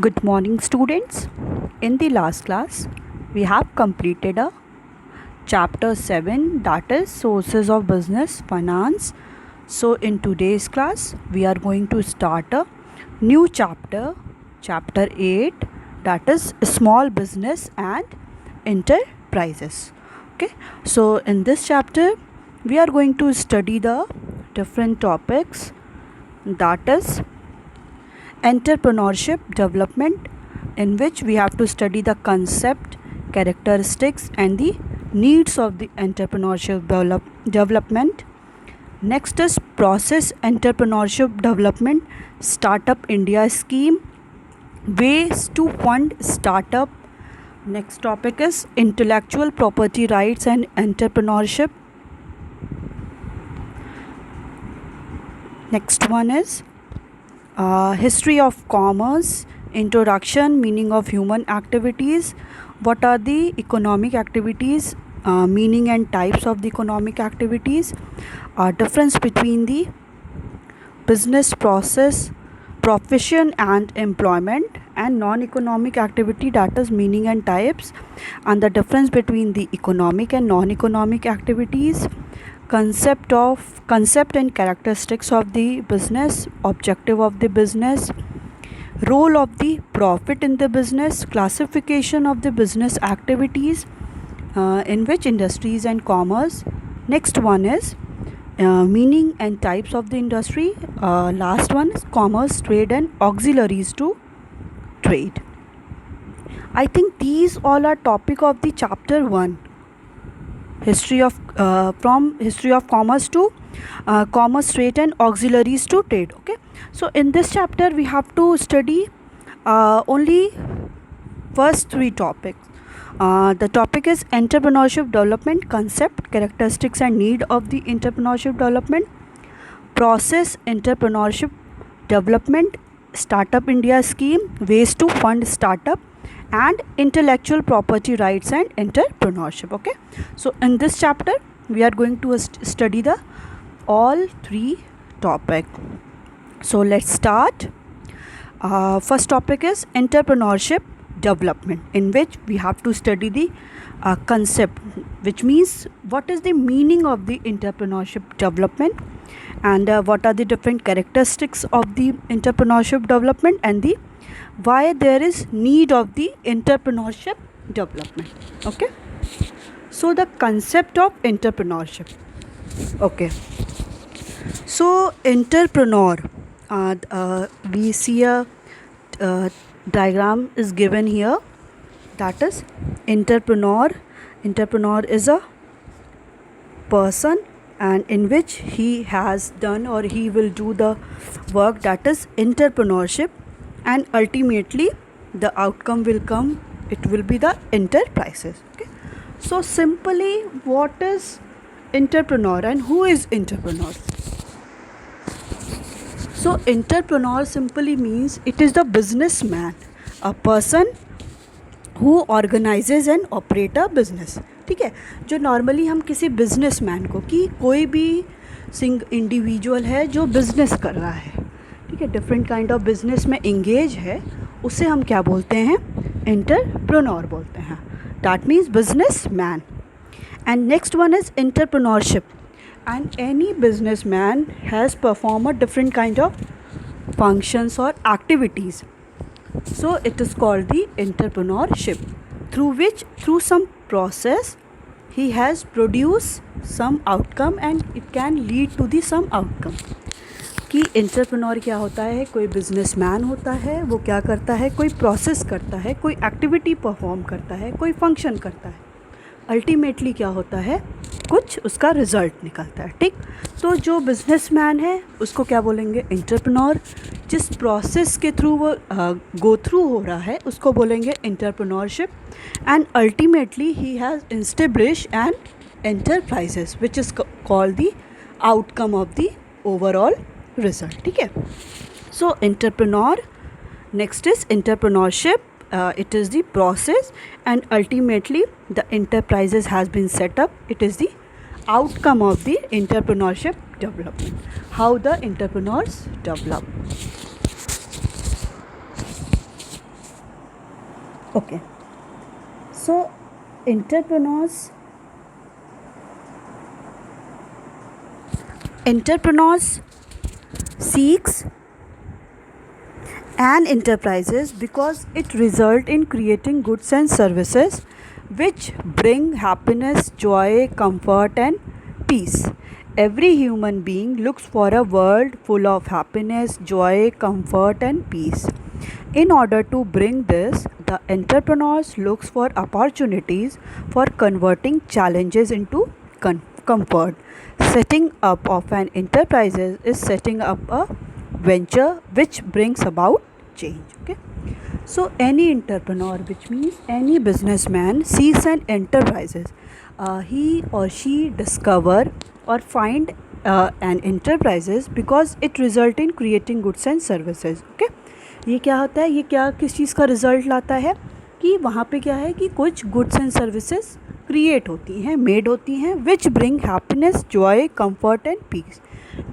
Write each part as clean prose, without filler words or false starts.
Good morning, students. In the last class, we have completed a chapter 7, that is sources of business finance. So, in today's class, we are going to start a new chapter, chapter 8, that is small business and enterprises. Okay, so in this chapter, we are going to study the different topics, that is entrepreneurship development, in which we have to study the concept, characteristics and the needs of the entrepreneurship development. Next is process entrepreneurship development, startup India scheme, ways to fund startup. Next topic is intellectual property rights and entrepreneurship. Next one is history of commerce, introduction, meaning of human activities, what are the economic activities, meaning and types of the economic activities, difference between the business process, profession and employment, and non-economic activity, that is meaning and types, and the difference between the economic and non-economic activities, concept and characteristics of the business, objective of the business, role of the profit in the business, classification of the business activities, in which industries and commerce. Next one is meaning and types of the industry. Last one is commerce, trade and auxiliaries to trade. I think these all are topic of the chapter 1, history of from history of commerce to commerce, trade and auxiliaries to trade. Okay, so in this chapter we have to study only first 3 topics. The topic is entrepreneurship development, concept, characteristics and need of the entrepreneurship development, process entrepreneurship development, startup India scheme, ways to fund startup, and intellectual property rights and entrepreneurship. Okay, so in this chapter we are going to study the all 3 topic. So let's start. First topic is entrepreneurship development, in which we have to study the concept, which means what is the meaning of the entrepreneurship development, and what are the different characteristics of the entrepreneurship development, and the why there is need of the entrepreneurship development. Okay, so the concept of entrepreneurship. Okay, so entrepreneur, we see a diagram is given here, that is entrepreneur is a person, and in which he has done or he will do the work, that is entrepreneurship, and ultimately the outcome will come, it will be the enterprises. Okay, so simply what is entrepreneur and who is entrepreneur? So entrepreneur simply means it is the businessman, a person who organizes and operate a business. ठीक है, जो normally हम किसी businessman को, कि कोई भी individual है जो बिजनेस कर रहा है, ठीक है, डिफरेंट काइंड ऑफ बिजनेस में इंगेज है, उसे हम क्या बोलते हैं? एंटरप्रेन्योर बोलते हैं. That means business man. And next one is entrepreneurship. And any businessman has performed a different kind of functions or activities, so it is called the entrepreneurship, through some process he has produced some outcome and it can lead to the some outcome. कि entrepreneur क्या होता है? कोई businessman होता है, वो क्या करता है? कोई प्रोसेस करता है, कोई एक्टिविटी परफॉर्म करता है, कोई फंक्शन करता है, अल्टीमेटली क्या होता है? कुछ उसका रिजल्ट निकलता है. ठीक, तो जो बिजनेसमैन है उसको क्या बोलेंगे? एंटरप्रेन्योर. जिस प्रोसेस के थ्रू वो गो थ्रू हो रहा है उसको बोलेंगे entrepreneurship. And ultimately he has establish an enterprises which is called the outcome of the overall result. ठीक है, so entrepreneur. Next is entrepreneurship. It is the process and ultimately the enterprises has been set up. It is the outcome of the entrepreneurship development. How the entrepreneurs develop. Okay, so entrepreneurs seeks and enterprises because it result in creating goods and services which bring happiness, joy, comfort and peace. Every human being looks for a world full of happiness, joy, comfort and peace. In order to bring this, the entrepreneurs looks for opportunities for converting challenges into comfort. Setting up of an enterprise is setting up a venture which brings about change. Okay, so any entrepreneur, which means any businessman, sees an enterprises. He or she discover or find an enterprises because it result in creating goods and services. Okay, ये क्या होता है, ये क्या किस चीज़ का result लाता है कि वहाँ पे क्या है कि कुछ गुड्स एंड सर्विसेज क्रिएट होती हैं, मेड होती हैं, which bring happiness, joy, comfort and peace,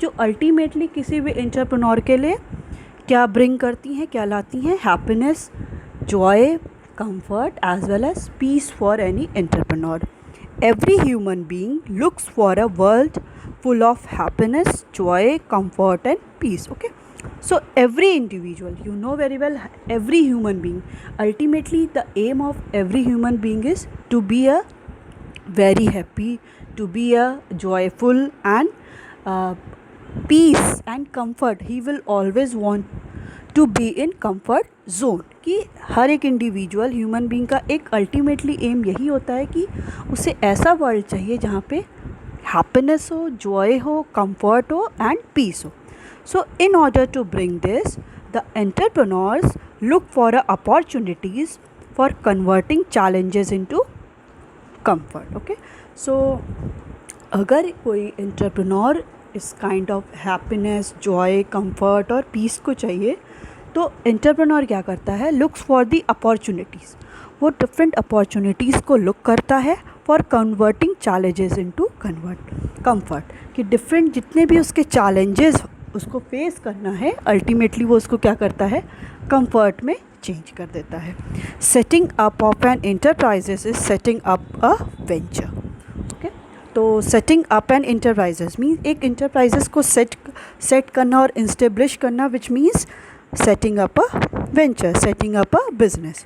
जो अल्टीमेटली किसी भी एंटरप्रेन्योर के लिए क्या ब्रिंग करती हैं, क्या लाती हैं, happiness, Joy, comfort as well as peace for any entrepreneur. Every human being looks for a world full of happiness, joy, comfort and peace. Okay, so every individual, you know very well, every human being, ultimately the aim of every human being is to be a very happy, to be a joyful and peace and comfort. He will always want to be in comfort zone, कि हर एक individual human being का एक ultimately M यही होता है कि उसे ऐसा वर्ल्ड चाहिए जहाँ पे हैप्पीनेस हो, जॉय हो, कंफर्ट हो एंड पीस हो. So in order to bring this, the entrepreneurs look for opportunities for converting challenges into comfort. Okay, so अगर कोई एंटरप्रेन्योर इस kind of happiness, joy, comfort और पीस को चाहिए, तो एंटरप्रेन्योर क्या करता है, लुक्स फॉर दी अपॉर्चुनिटीज़. वो डिफरेंट अपॉर्चुनिटीज़ को लुक करता है for converting challenges into comfort, कि डिफरेंट जितने भी उसके चैलेंजेस उसको फेस करना है, अल्टीमेटली वो उसको क्या करता है, कंफर्ट में चेंज कर देता है. Setting up of an enterprises is setting up a venture. Okay, तो setting up an enterprises means एक एंटरप्राइजेस को सेट करना और इंस्टेब्लिश करना, which means setting up a venture, setting up a business.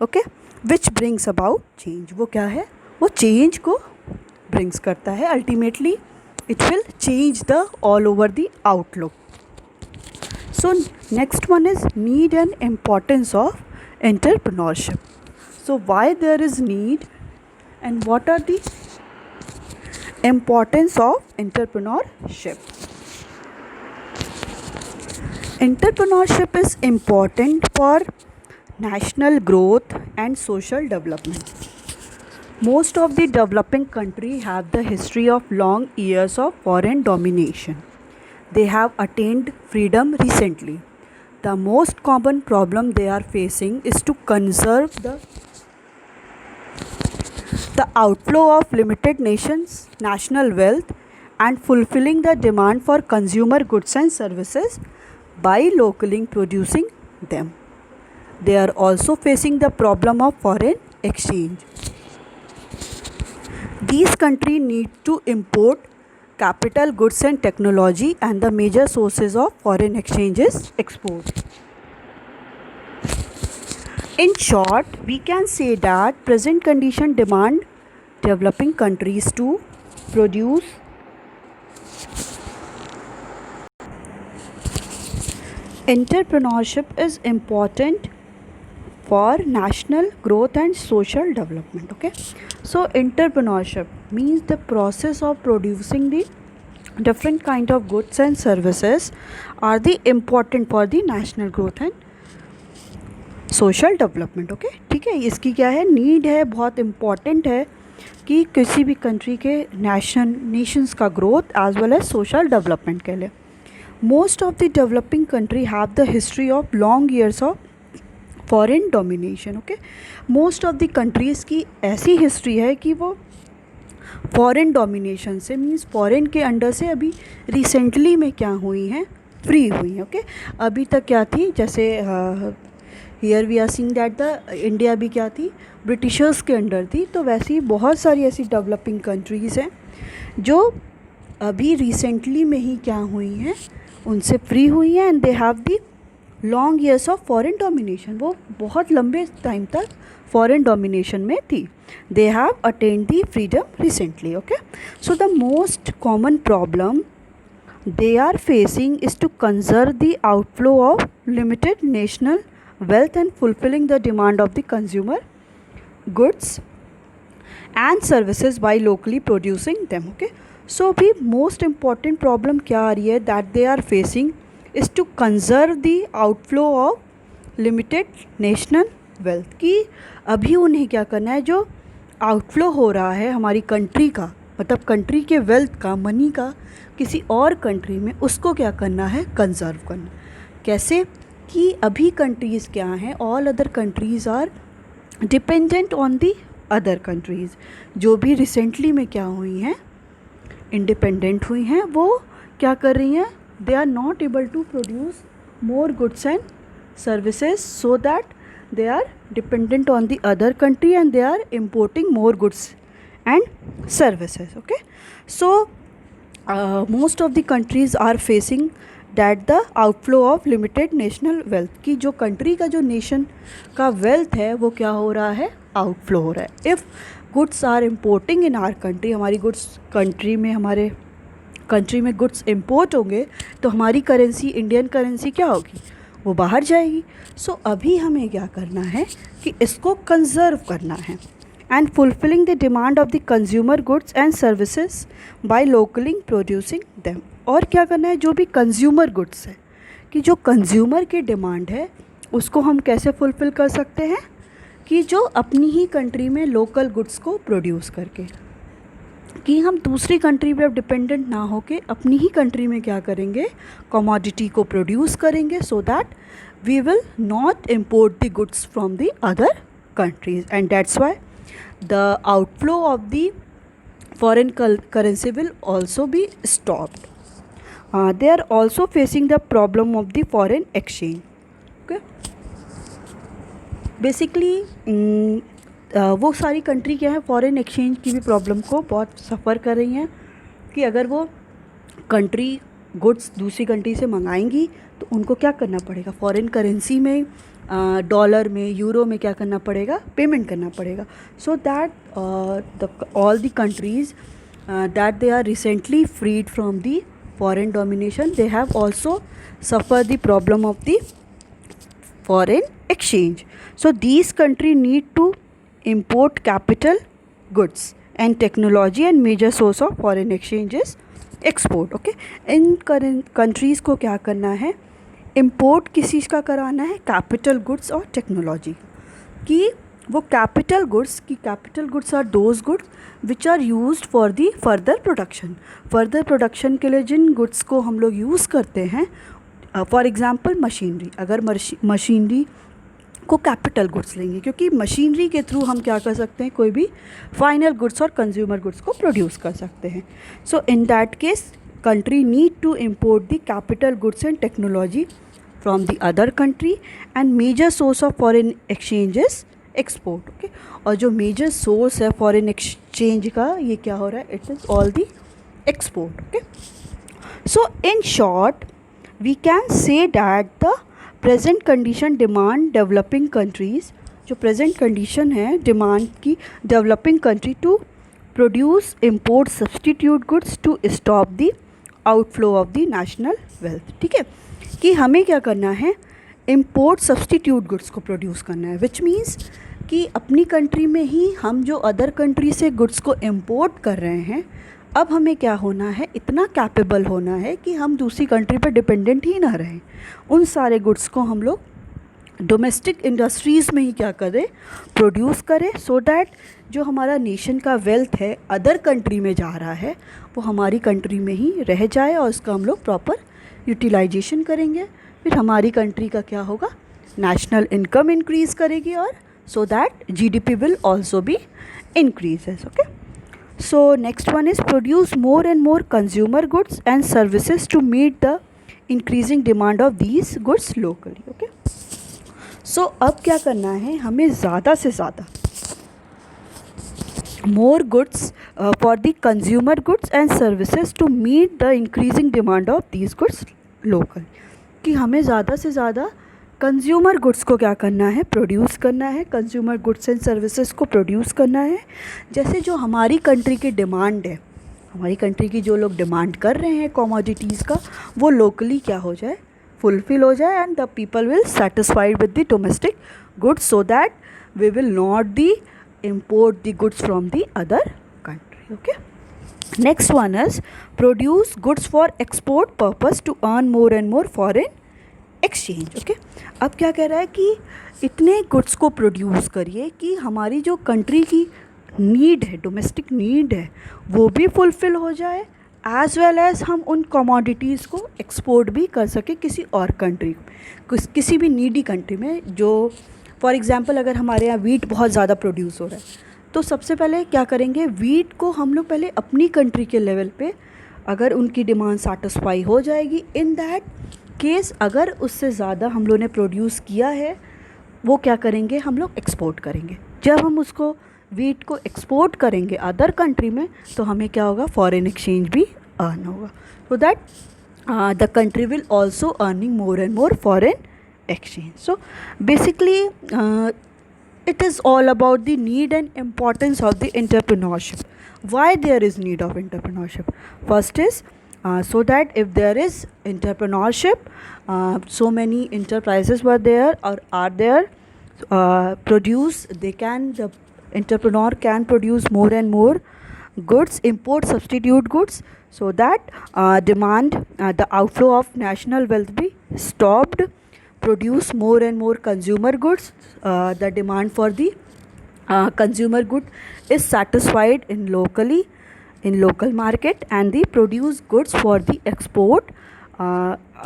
Okay, which brings about change. वो क्या है, वो change को brings करता है. Ultimately it will change the all over the outlook. So next one is need and importance of entrepreneurship. So why there is need and what are the importance of entrepreneurship. Entrepreneurship is important for national growth and social development. Most of the developing countries have the history of long years of foreign domination. They have attained freedom recently. The most common problem they are facing is to conserve the outflow of limited national wealth and fulfilling the demand for consumer goods and services by locally producing them. They are also facing the problem of foreign exchange. These countries need to import capital, goods and technology, and the major sources of foreign exchange is export. In short, we can say that present condition demand developing countries to produce entrepreneurship is important for national growth and social development. Okay, so entrepreneurship means the process of producing the different kind of goods and services are the important for the national growth and social development. Okay, ठीक है, इसकी क्या है, need है, बहुत important है कि किसी भी कंट्री के नेशंस का growth as well as social development के लिए. Most of the developing country have the history of long years of foreign domination. Okay, most of the countries की ऐसी हिस्ट्री है कि वो फॉरेन डोमिनेशन से, मीन्स फॉरेन के अंडर से अभी रिसेंटली में क्या हुई हैं, फ्री हुई हैं. ओके, अभी तक क्या थी, जैसे here we are seeing that the India भी क्या थी, ब्रिटिशर्स के अंडर थी। तो वैसे ही बहुत सारी ऐसी डेवलपिंग कंट्रीज़ हैं जो अभी रिसेंटली में ही क्या हुई हैं, उनसे फ्री हुई हैं, and they have the long years of foreign domination. वो बहुत लंबे टाइम तक फॉरेन डोमिनेशन में थी। They have attend the freedom recently. Okay, so the most common problem they are facing is to conserve the outflow of limited national wealth and fulfilling the demand of the consumer goods and services by locally producing them. Okay, so the most important problem क्या आ रही है that they are facing is to conserve the outflow of limited national wealth। कि अभी उन्हें क्या करना है, जो आउटफ्लो हो रहा है हमारी कंट्री का, मतलब कंट्री के वेल्थ का, मनी का किसी और कंट्री में, उसको क्या करना है, कंजर्व करना। कैसे कि अभी कंट्रीज़ क्या हैं, all other countries are dependent on the other countries. जो भी रिसेंटली में क्या हुई हैं, इंडिपेंडेंट हुई हैं, वो क्या कर रही हैं, they are not able to produce more goods and services, so that they are dependent on the other country and they are importing more goods and services. Okay, so most of the countries are facing that the outflow of limited national wealth। कि जो country का, जो nation का wealth है, वो क्या हो रहा है, आउटफ्लो हो रहा है। If goods are importing in our country, हमारी गुड्स कंट्री में, हमारे कंट्री में गुड्स इम्पोर्ट होंगे, तो हमारी करेंसी, इंडियन करेंसी क्या होगी, वो बाहर जाएगी। सो अभी हमें क्या करना है कि इसको कंजर्व करना है, and fulfilling the demand of the consumer goods and services by locally producing them. और क्या करना है, जो भी कंज्यूमर गुड्स है, कि जो कंज्यूमर की डिमांड है उसको हम कैसे फुलफ़िल कर सकते हैं, कि जो अपनी ही कंट्री में लोकल गुड्स को प्रोड्यूस करके, कि हम दूसरी कंट्री पे अब डिपेंडेंट ना होके अपनी ही कंट्री में क्या करेंगे, कमोडिटी को प्रोड्यूस करेंगे, so that we will not import the goods from the other countries, and that's why the outflow of the foreign currency will also be stopped. They are also facing the problem of the foreign exchange. Okay, basically वो सारी country क्या है, foreign exchange की भी problem को बहुत सफ़र कर रही हैं। कि अगर वो कंट्री गुड्स दूसरी कंट्री से मंगाएंगी तो उनको क्या करना पड़ेगा, फॉरेन करेंसी में, डॉलर में, यूरो में क्या करना पड़ेगा, पेमेंट करना पड़ेगा। So that all the countries that they are recently freed from the foreign domination, they have also suffer the problem of the foreign exchange. So these country need to import capital goods and technology, and major source of foreign exchange is export. Okay, in countries को क्या करना है, import किस चीज़ का कराना है, capital goods और technology। कि वो capital goods, की capital goods are those goods which are used for the further production। further production के लिए जिन goods को हम लोग यूज़ करते हैं, फॉर एग्ज़ाम्पल मशीनरी, अगर मशीनरी को कैपिटल गुड्स लेंगे, क्योंकि मशीनरी के थ्रू हम क्या कर सकते हैं, कोई भी फाइनल गुड्स और कंज्यूमर गुड्स को प्रोड्यूस कर सकते हैं। So in that case country need to import the capital goods and technology from the other country, and major source of foreign exchange is export. Okay, और जो major source है foreign exchange का, ये क्या हो रहा है, it is all the export. Okay, so in short we can say that the present condition demand developing countries, जो present condition है demand की developing country to produce import substitute goods to stop the outflow of the national wealth। ठीक है, कि हमें क्या करना है, import substitute goods को produce करना है, which means कि अपनी कंट्री में ही हम जो अदर कंट्री से गुड्स को इम्पोर्ट कर रहे हैं, अब हमें क्या होना है, इतना कैपेबल होना है कि हम दूसरी कंट्री पर डिपेंडेंट ही ना रहें। उन सारे गुड्स को हम लोग डोमेस्टिक इंडस्ट्रीज़ में ही क्या करें, प्रोड्यूस करें, सो दैट जो हमारा नेशन का वेल्थ है अदर कंट्री में जा रहा है, वो हमारी कंट्री में ही रह जाए और उसका हम लोग प्रॉपर यूटिलाइजेशन करेंगे। फिर हमारी कंट्री का क्या होगा, नेशनल इनकम इंक्रीज़ करेगी, और so that GDP will also B increases. Okay, so next one is produce more and more consumer goods and services to meet the increasing demand of these goods locally. Okay, सो अब क्या करना है, हमें ज़्यादा से ज़्यादा more goods for the consumer goods and services to meet the increasing demand of these goods local, कि हमें ज़्यादा से ज़्यादा कंज्यूमर गुड्स को क्या करना है, प्रोड्यूस करना है, कंज्यूमर गुड्स एंड सर्विसेज को प्रोड्यूस करना है। जैसे जो हमारी कंट्री की डिमांड है, हमारी कंट्री की जो लोग डिमांड कर रहे हैं कमोडिटीज़ का, वो लोकली क्या हो जाए, फुलफिल हो जाए, and the people will satisfied with the domestic goods, so that we will not the import the goods from the other country. Okay, next one is produce goods for export purpose to earn more and more foreign exchange. Okay, अब क्या कह रहा है कि इतने goods को produce करिए कि हमारी जो कंट्री की नीड है, डोमेस्टिक नीड है, वो भी फुलफ़िल हो जाए, एज़ वेल एज़ हम उन कमोडिटीज़ को एक्सपोर्ट भी कर सके किसी और कंट्री, किसी भी नीडी कंट्री में। जो फॉर एग्ज़ाम्पल अगर हमारे यहाँ वीट बहुत ज़्यादा प्रोड्यूस हो रहा है, तो सबसे पहले क्या करेंगे, वीट को हम लोग पहले अपनी कंट्री के लेवल पे, अगर उनकी डिमांड सेटिस्फाई हो जाएगी, इन दैट केस अगर उससे ज़्यादा हम लोगों ने प्रोड्यूस किया है, वो क्या करेंगे, हम लोग एक्सपोर्ट करेंगे। जब हम उसको वीट को एक्सपोर्ट करेंगे अदर कंट्री में, तो हमें क्या होगा, फॉरेन एक्सचेंज भी अर्न होगा, so that the country will also earning more and more foreign exchange. So basically it is all about the need and importance of the entrepreneurship. Why there is need of entrepreneurship? First is so that if there is entrepreneurship, so many enterprises were there or are there, the entrepreneur can produce more and more goods, import substitute goods, so that the outflow of national wealth be stopped, produce more and more consumer goods, the demand for the consumer good is satisfied in local market, and the produced goods for the export,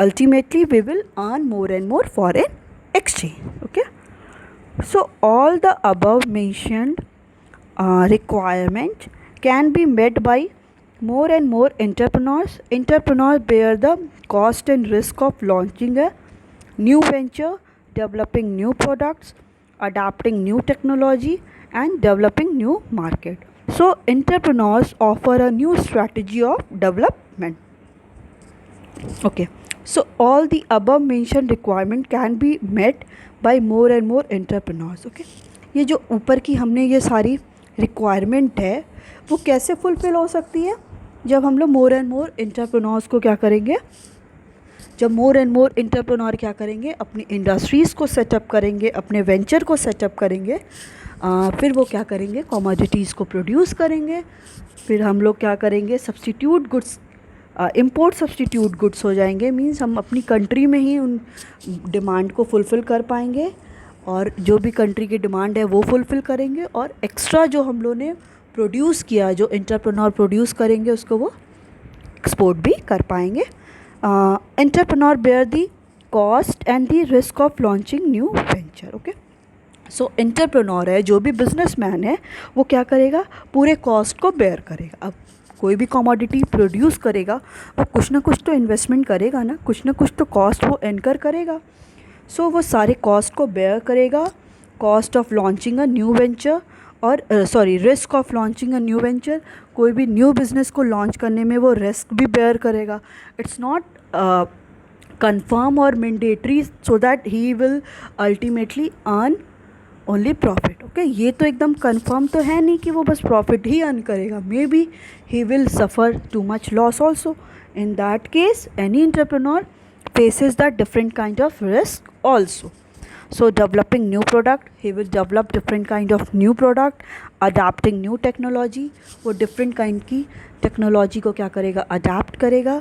ultimately we will earn more and more foreign exchange. Okay, so all the above mentioned requirement can be met by more and more entrepreneurs. Entrepreneurs bear the cost and risk of launching a new venture, developing new products, adapting new technology, and developing new market. So entrepreneurs offer a new strategy of development. Okay, so all the above mentioned requirement can be met by more and more entrepreneurs. Okay, ये जो ऊपर की हमने ये सारी requirement है, वो कैसे फुलफ़िल हो सकती है, जब हम लोग मोर एंड मोर एंटरप्रेन्योर्स को क्या करेंगे, जब मोर एंड मोर एंटरप्रेन्योर क्या करेंगे, अपनी इंडस्ट्रीज़ को सेटअप करेंगे, अपने वेंचर को सेटअप करेंगे, फिर वो क्या करेंगे, कमोडिटीज़ को प्रोड्यूस करेंगे, फिर हम लोग क्या करेंगे, substitute goods, import substitute goods हो जाएंगे, मींस हम अपनी कंट्री में ही उन डिमांड को फुलफ़िल कर पाएंगे, और जो भी कंट्री की डिमांड है वो फुलफ़िल करेंगे, और एक्स्ट्रा जो हम लोगों ने प्रोड्यूस किया, जो एंटरप्रेन्योर प्रोड्यूस करेंगे, उसको वो एक्सपोर्ट भी कर पाएंगे. Entrepreneur bear the cost and the risk of launching new venture. Okay, so entrepreneur है, जो भी बिजनेसमैन है, वो क्या करेगा, पूरे कॉस्ट को बेयर करेगा. अब कोई भी कमोडिटी प्रोड्यूस करेगा, वो कुछ ना कुछ तो इन्वेस्टमेंट करेगा ना, कुछ ना कुछ तो कॉस्ट वो इनकर करेगा. सो वो सारे कॉस्ट को बेयर करेगा, cost of launching a new venture, और risk of launching a new venture. कोई भी न्यू बिज़नेस को लॉन्च करने में वो रिस्क भी बेयर करेगा. इट्स नॉट कंफर्म और mandatory, so that he will ultimately earn only profit. Okay, ये तो एकदम कंफर्म तो है नहीं कि वो बस प्रॉफिट ही अर्न करेगा. May be he will suffer too much loss also. In that case any entrepreneur faces the different kind of risk also. So developing new product, he will develop different kind of new product. Adapting new technology, वो different kind की technology को क्या करेगा, adapt करेगा.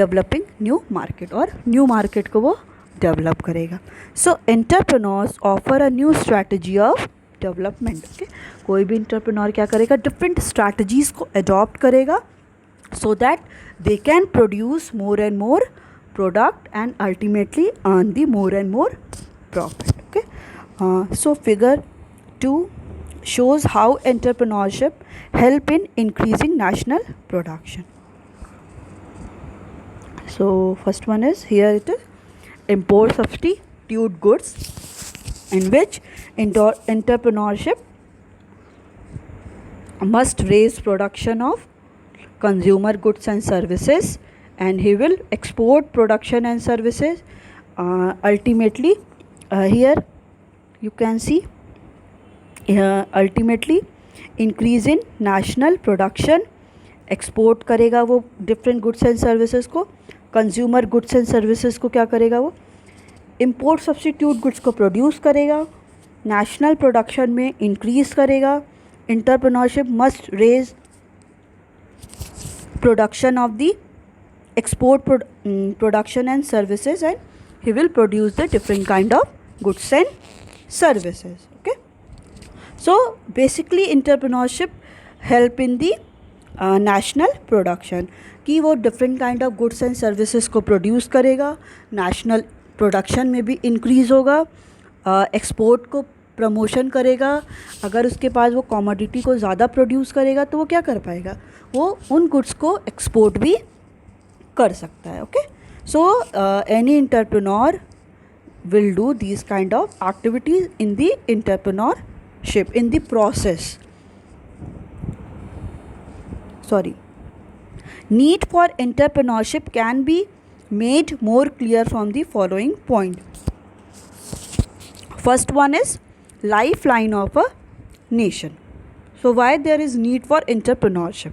Developing new market, और new market को वो develop करेगा. So entrepreneurs offer a new strategy of development. Okay, कोई भी entrepreneur क्या करेगा, different strategies को adopt करेगा, so that they can produce more and more product and ultimately earn the more and more profit. Okay, so figure 2 shows how entrepreneurship help in increasing national production. So first one is, here it is, import substitute goods. in which entrepreneurship must raise production of consumer goods and services, and he will export production and services. Ultimately, here you can see ultimately increase in national production. Export करेगा वो different goods and services को, consumer goods and services को क्या करेगा वो import substitute goods को produce करेगा, national production में इंक्रीज करेगा. Entrepreneurship must raise production of the export production and services, and he will produce the different kind of goods and services. Okay, so basically entrepreneurship help in the national production कि वो different kind of goods and services को produce करेगा, national production में भी increase होगा, export को promotion करेगा. अगर उसके पास वो commodity को ज़्यादा produce करेगा तो वो क्या कर पाएगा, वो उन goods को export भी कर सकता है. Okay, so any entrepreneur will do these kind of activities in the entrepreneurship, in the process. Need for entrepreneurship can be made more clear from the following point. First one is lifeline of a nation. So why there is need for entrepreneurship?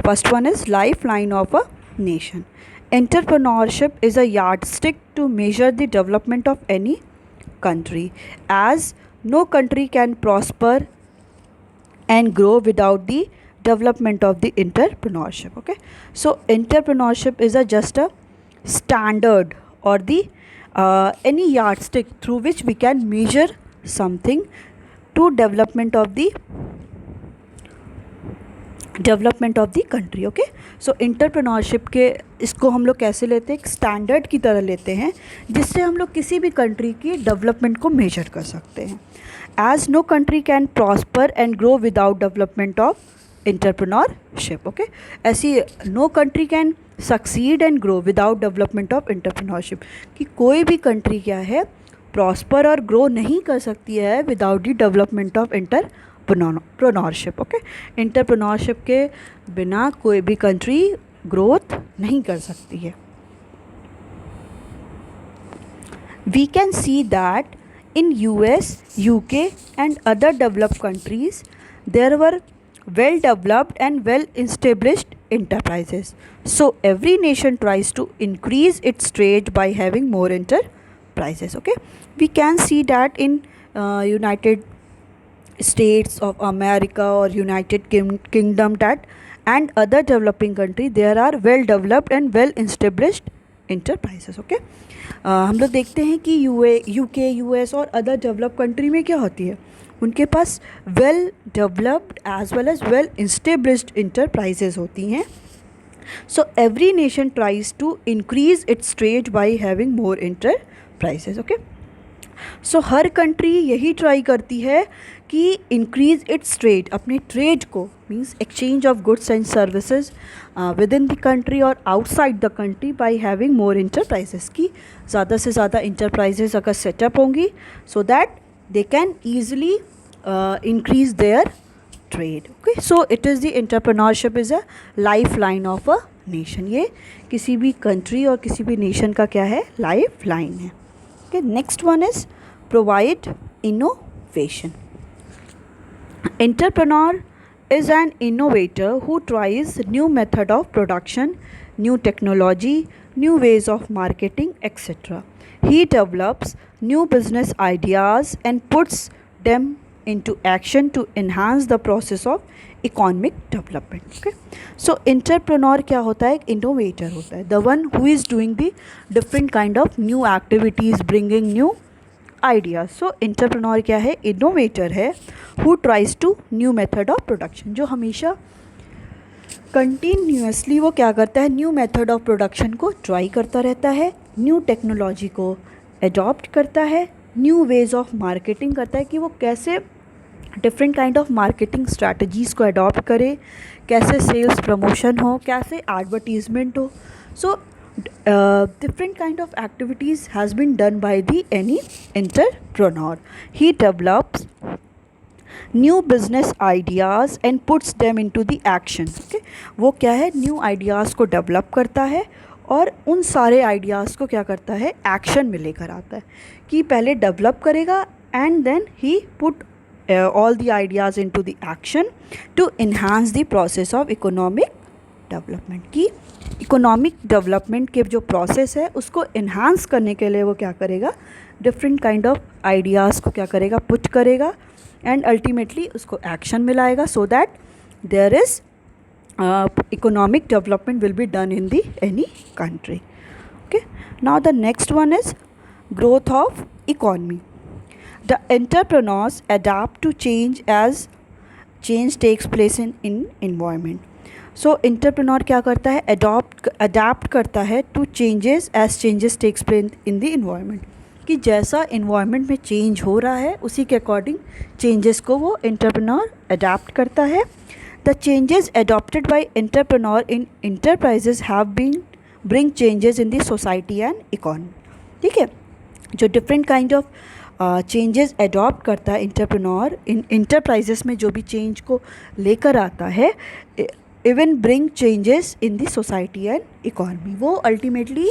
First one is lifeline of a nation. Entrepreneurship is a yardstick to measure the development of any country, as no country can prosper and grow without the development of the entrepreneurship. Okay, so entrepreneurship is just a standard or the any yardstick through which we can measure something to development of the country. Okay, so entrepreneurship के इसको हम लोग कैसे लेते हैं, एक standard की तरह लेते हैं जिससे हम लोग किसी भी कंट्री की डेवलपमेंट को मेजर कर सकते हैं. As no country can prosper and grow without development of entrepreneurship. Okay, ऐसी no country can succeed and grow without development of entrepreneurship, कि कोई भी कंट्री क्या है प्रॉस्पर और ग्रो नहीं कर सकती है without the development of entrepreneurship. Okay, entrepreneurship के बिना कोई भी कंट्री ग्रोथ नहीं कर सकती है. We can see that in US, UK and other developed countries there were well developed and well established enterprises. So every nation tries to increase its trade by having more enterprises. Okay, we can see that in United States of America or United Kingdom that and other developing country there are well developed and well established enterprises. Okay, हम लोग देखते हैं कि UK, US और other develop country में क्या होती है, उनके पास well developed as well as well established enterprises होती हैं. So every nation tries to increase its trade by having more enterprises. Okay, so हर कंट्री यही ट्राई करती है कि इंक्रीज इट्स ट्रेड, अपने ट्रेड को means exchange of goods and services within the country और outside the country by having more enterprises, की ज़्यादा से ज़्यादा इंटरप्राइजेस अगर सेटअप होंगी so that they can easily increase their trade. Okay, so it is the entrepreneurship is a life line of a nation. ये किसी भी कंट्री और किसी भी नेशन का क्या है, लाइफ लाइन है. Okay, next one is provide innovation. Entrepreneur is an innovator who tries new method of production, new technology, new ways of marketing, etc. He develops new business ideas and puts them into action to enhance the process of economic development. Okay, so entrepreneur क्या होता है, एक innovator होता है, the one who is doing the different kind of new activities, bringing new ideas. So entrepreneur क्या है, innovator है, who tries to new method of production, जो हमेशा कंटिन्यूसली वो क्या करता है, न्यू मेथड ऑफ प्रोडक्शन को ट्राई करता रहता है, न्यू टेक्नोलॉजी को एडॉप्ट करता है, न्यू वेज ऑफ मार्केटिंग करता है कि वो कैसे different kind of marketing strategies को अडॉप्ट करे, कैसे सेल्स प्रमोशन हो, कैसे एडवर्टीज़मेंट हो. सो Different kind of activities has been done by the any entrepreneur. He develops new business ideas and puts them into the action. Okay, वो क्या है, new ideas को डेवलप करता है और उन सारे आइडियाज़ को क्या करता है, एक्शन में लेकर आता है. कि पहले डेवलप करेगा and then he put all the ideas into the action to enhance the process of economic development. कि इकोनॉमिक डेवलपमेंट के जो प्रोसेस है उसको इन्हांस करने के लिए वो क्या करेगा, डिफरेंट काइंड ऑफ आइडियाज़ को क्या करेगा, पुट करेगा एंड अल्टीमेटली उसको एक्शन में लाएगा, so that there is economic development will be done in the any country. Okay, now the next one is growth of economy. The entrepreneurs adapt to change as change takes place in environment. So entrepreneur क्या करता है, adapt करता है to changes as changes takes place in the environment. कि जैसा environment में change हो रहा है उसी के according changes को वो entrepreneur adapt करता है. The changes adopted by entrepreneur in enterprises have been bring changes in the society and economy. ठीक है, जो different kind of changes adopt करता है एंटरप्रेन्योर इन इंटरप्राइजेस में, जो भी चेंज को लेकर आता है, even bring changes in the society and economy. वो ultimately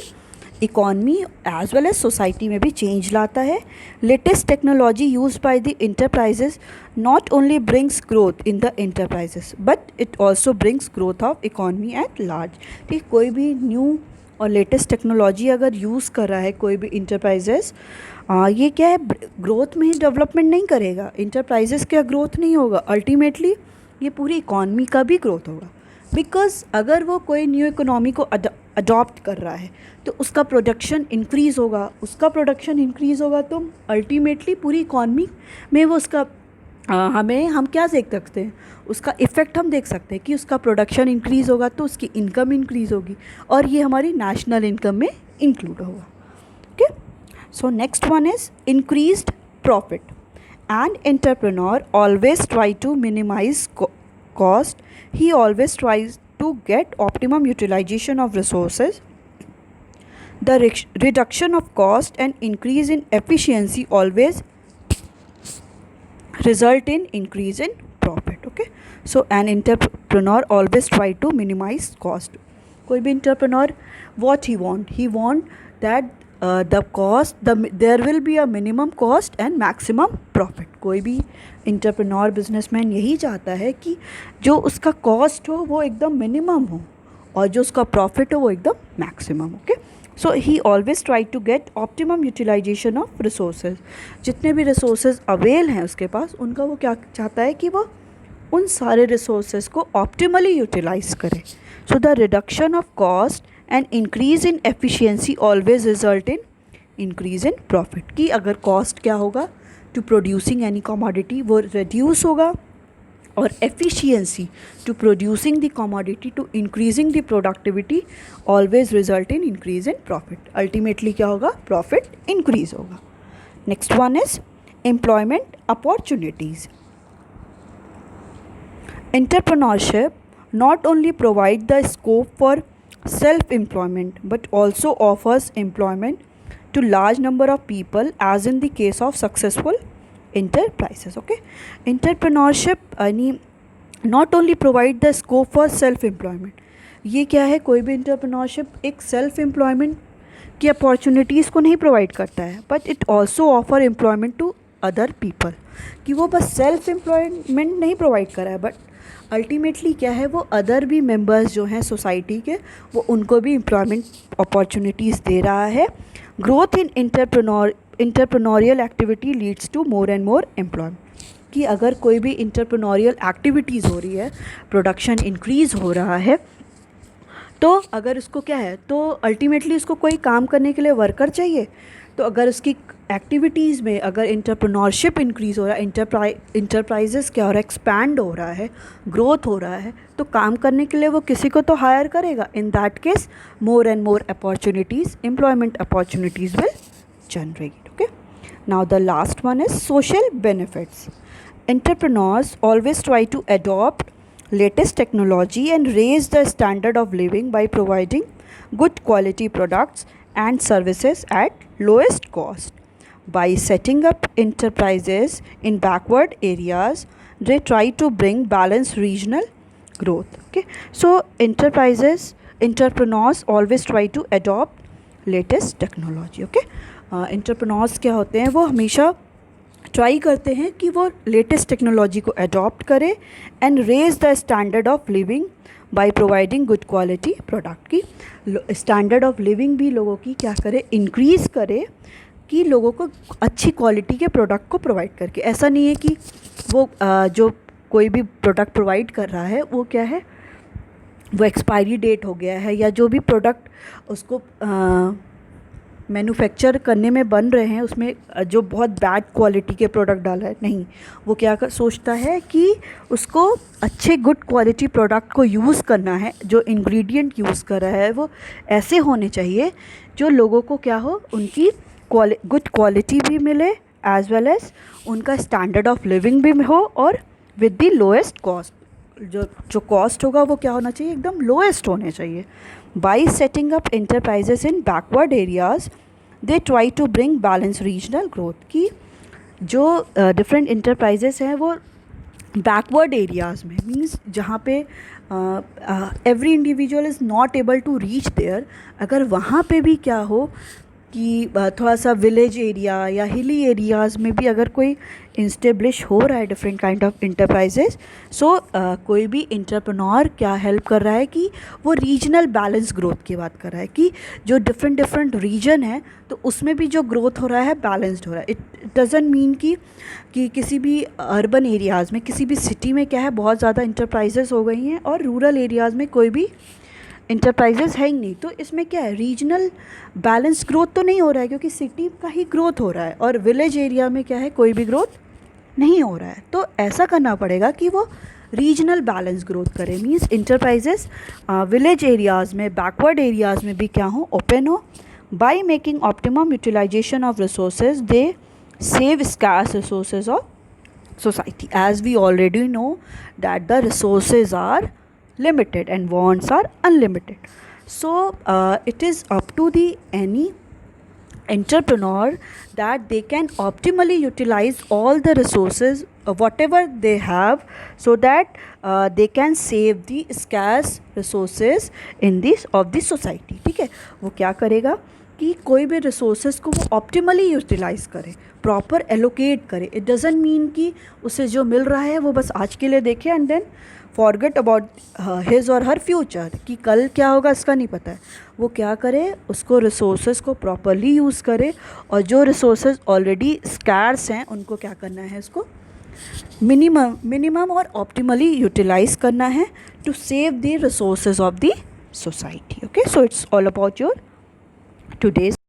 economy as well as society में भी चेंज लाता है. Latest technology use by the enterprises not only brings growth in the enterprises but it also brings growth of economy at large. ठीक, कोई भी new और latest technology अगर use कर रहा है कोई भी इंटरप्राइजेस, ये क्या है, ग्रोथ में ही डेवलपमेंट नहीं करेगा, इंटरप्राइजेस का ग्रोथ नहीं होगा, अल्टीमेटली ये पूरी इकॉनमी का भी ग्रोथ होगा. बिकॉज अगर वो कोई न्यू इकोनॉमी को अडॉप्ट कर रहा है तो उसका प्रोडक्शन इंक्रीज़ होगा, उसका प्रोडक्शन इंक्रीज़ होगा तो अल्टीमेटली पूरी इकॉनमी में वो उसका हम क्या देख सकते हैं, उसका इफ़ेक्ट हम देख सकते हैं कि उसका प्रोडक्शन इंक्रीज़ होगा तो उसकी इनकम इंक्रीज़ होगी और ये हमारी नेशनल इनकम में इंक्लूड होगा. Okay, so next one is increased profit. And entrepreneur always try to minimise cost. He always tries to get optimum utilisation of resources. The reduction of cost and increase in efficiency always result in increase in profit. Okay, so an entrepreneur always try to minimize cost. कोई भी entrepreneur what he want that the cost there will be a minimum cost and maximum profit. कोई भी entrepreneur businessman यही चाहता है कि जो उसका cost हो वो एकदम minimum हो और जो उसका profit हो वो एकदम maximum. Okay, so he always try to get optimum utilisation of resources. जितने भी रिसोर्सेज अवेल हैं उसके पास, उनका वो क्या चाहता है कि वो उन सारे रिसोर्सेज को ऑप्टिमली यूटिलाइज करे. So the reduction of cost and increase in efficiency always result in increase in profit. कि अगर कॉस्ट क्या होगा टू प्रोड्यूसिंग एनी कमोडिटी वो रिड्यूस होगा और efficiency to producing the commodity to increasing the productivity always result in increase in profit. Ultimately क्या होगा, profit increase होगा. Next one is employment opportunities. Entrepreneurship not only provide the scope for self-employment but also offers employment to large number of people as in the case of successful enterprises. Okay, entrepreneurship यानी not only provide the scope for self-employment. ये क्या है, कोई भी entrepreneurship एक self employment की opportunities को नहीं प्रोवाइड करता है but it also offer employment to other people. कि वो बस सेल्फ एम्प्लॉयमेंट नहीं प्रोवाइड कर रहा है बट अल्टीमेटली क्या है, वो अदर भी मेंबर्स जो हैं सोसाइटी के वो उनको भी एम्प्लॉयमेंट अपॉर्चुनिटीज़ दे रहा है. Growth in entrepreneurial activity leads to more and more employment. कि अगर कोई भी इंटरप्रेन्योरियल एक्टिविटीज़ हो रही है, प्रोडक्शन इंक्रीज़ हो रहा है, तो अगर उसको क्या है तो अल्टीमेटली उसको कोई काम करने के लिए वर्कर चाहिए. तो अगर उसकी एक्टिविटीज़ में अगर इंटरप्रेन्योरशिप इंक्रीज़ हो रहा है, इंटरप्राइजेस क्या हो रहा है, एक्सपैंड हो रहा है, ग्रोथ हो रहा है, तो काम करने के लिए वो किसी को तो हायर करेगा. इन that case more and more opportunities, employment opportunities will generate. Okay, now the last one is social benefits. Entrepreneurs always try to adopt latest technology and raise the standard of living by providing good quality products and services at lowest cost. By setting up enterprises in backward areas, they try to bring balanced regional growth. Okay, so entrepreneurs always try to adopt latest technology. Okay, entrepreneurs क्या होते हैं, वो हमेशा try करते हैं कि वो latest technology को अडॉप्ट करें and raise the standard of living by providing good quality product की स्टैंडर्ड ऑफ लिविंग भी लोगों की क्या करे, इंक्रीज़ करे कि लोगों को अच्छी क्वालिटी के प्रोडक्ट को प्रोवाइड करके। ऐसा नहीं है कि वो जो कोई भी प्रोडक्ट प्रोवाइड कर रहा है वो क्या है, वो एक्सपायरी डेट हो गया है, या जो भी प्रोडक्ट उसको मैन्युफैक्चर करने में बन रहे हैं उसमें जो बहुत बैड क्वालिटी के प्रोडक्ट डाला है, नहीं, वो क्या सोचता है कि उसको अच्छे गुड क्वालिटी प्रोडक्ट को यूज़ करना है, जो इंग्रेडिएंट यूज़ कर रहा है वो ऐसे होने चाहिए जो लोगों को क्या हो, उनकी गुड क्वालिटी भी मिले एज वेल एज उनका स्टैंडर्ड ऑफ लिविंग भी हो, और विद द लोएस्ट कॉस्ट, जो कॉस्ट होगा वो क्या होना चाहिए, एकदम लोएस्ट होने चाहिए। By setting up enterprises in backward areas they try to bring balance regional growth की जो डिफरेंट इंटरप्राइजेस हैं वो बैकवर्ड एरियाज़ में, मीन्स जहाँ पे every individual is not able to reach there, अगर वहाँ पे भी क्या हो कि थोड़ा सा विलेज एरिया या हिली एरियाज़ में भी अगर कोई इंस्टेब्लिश हो रहा है डिफरेंट काइंड ऑफ इंटरप्राइजेस, सो कोई भी इंटरप्रेन्योर क्या हेल्प कर रहा है कि वो रीजनल बैलेंस ग्रोथ की बात कर रहा है कि जो डिफरेंट रीजन है तो उसमें भी जो ग्रोथ हो रहा है बैलेंस्ड हो रहा है। इट डजंट मीन कि किसी भी अर्बन एरियाज़ में, किसी भी सिटी में क्या है बहुत ज़्यादा इंटरप्राइजेस हो गई हैं और रूरल एरियाज़ में कोई भी इंटरप्राइजेस है ही नहीं, तो इसमें क्या है, रीजनल बैलेंस ग्रोथ तो नहीं हो रहा है क्योंकि सिटी का ही ग्रोथ हो रहा है, और विलेज एरिया में क्या है, कोई भी ग्रोथ नहीं हो रहा है। तो ऐसा करना पड़ेगा कि वो रीजनल बैलेंस ग्रोथ करे, मीन्स इंटरप्राइजेस विलेज एरियाज़ में, बैकवर्ड एरियाज़ में भी क्या हो, ओपन हो। By making optimum utilisation of resources they save scarce resources of society, as we already know that the resources are limited and wants are unlimited. So it is up to the any entrepreneur that they can optimally utilize all the resources whatever they have, so that they can save the scarce resources in this of the society। ठीक है, वो क्या करेगा कि कोई भी resources को वो ऑप्टिमली यूटिलाइज करे, प्रॉपर एलोकेट करे। इट डजंट मीन कि उसे जो मिल रहा है वो बस आज के लिए देखे and then forget about his और हर फ्यूचर, कि कल क्या होगा इसका नहीं पता है। वो क्या करे, उसको रिसोर्सेज को प्रॉपरली यूज़ करे, और जो रिसोर्सेज ऑलरेडी स्कैर्स हैं उनको क्या करना है, उसको मिनिमम और ऑप्टिमली यूटिलाइज करना है to save the resources of the society. Okay, so it's all about your today's